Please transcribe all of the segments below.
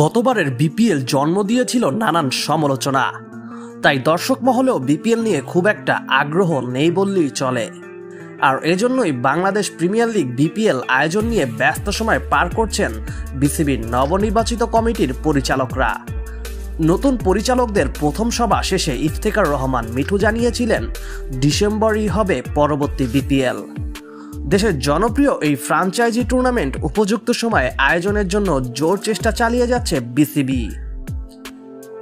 গতবারের বিপিএল জন্ম দিয়েছিল নানান সমালোচনা, তাই দর্শক মহলেও বিপিএল নিয়ে খুব একটা আগ্রহ নেই বললেই চলে। আর এজন্যই বাংলাদেশ প্রিমিয়ার লিগ বিপিএল আয়োজন নিয়ে ব্যস্ত সময় পার করছেন বিসিবির নবনির্বাচিত কমিটির পরিচালকরা। নতুন পরিচালকদের প্রথম সভা শেষে ইফতেখার রহমান মিঠু জানিয়েছিলেন ডিসেম্বরই হবে পরবর্তী বিপিএল। দেশের জনপ্রিয় এই ফ্র্যাঞ্চাইজি টুর্নামেন্ট উপযুক্ত সময়ে আয়োজনের জন্য জোর চেষ্টা চালিয়ে যাচ্ছে বিসিবি।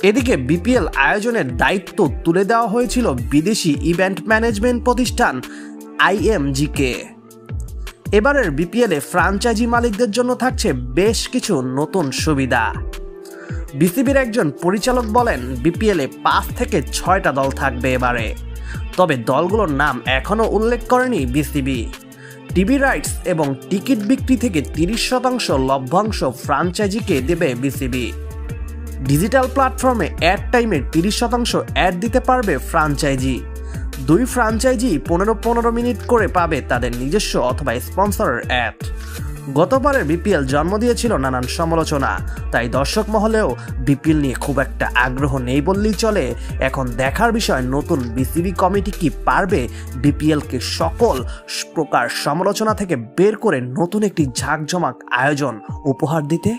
এদিকে বিপিএল আয়োজনের দায়িত্ব তুলে দেওয়া হয়েছিল বিদেশি ইভেন্ট ম্যানেজমেন্ট প্রতিষ্ঠান IMG-কে। এবারের বিপিএলে ফ্র্যাঞ্চাইজি মালিকদের জন্য থাকছে বেশ কিছু নতুন সুবিধা। বিসিবির একজন পরিচালক বলেন, বিপিএলে 5 থেকে 6টা দল থাকবে এবারে, তবে দলগুলোর নাম এখনও উল্লেখ করেনি বিসিবি। টিভি রাইটস এবং টিকিট বিক্রি থেকে 30% লভ্যাংশ ফ্র্যাঞ্চাইজিকে দেবে বিসিবি। ডিজিটাল প্ল্যাটফর্মে অ্যাড টাইমের 30% অ্যাড দিতে পারবে ফ্র্যাঞ্চাইজি। 2 ফ্র্যাঞ্চাইজি 15 মিনিট করে পাবে তাদের নিজস্ব অথবা স্পন্সরের অ্যাড। গতবারের বিপিএল জন্ম দিয়েছিল নানান সমালোচনা, তাই দর্শক মহলেও বিপিএল নিয়ে খুব একটা আগ্রহ নেই বললেই চলে। এখন দেখার বিষয় নতুন বিসিবি কমিটি কি পারবে বিপিএলকে সকল প্রকার সমালোচনা থেকে বের করে নতুন একটি ঝাঁকজমাক আয়োজন উপহার দিতে।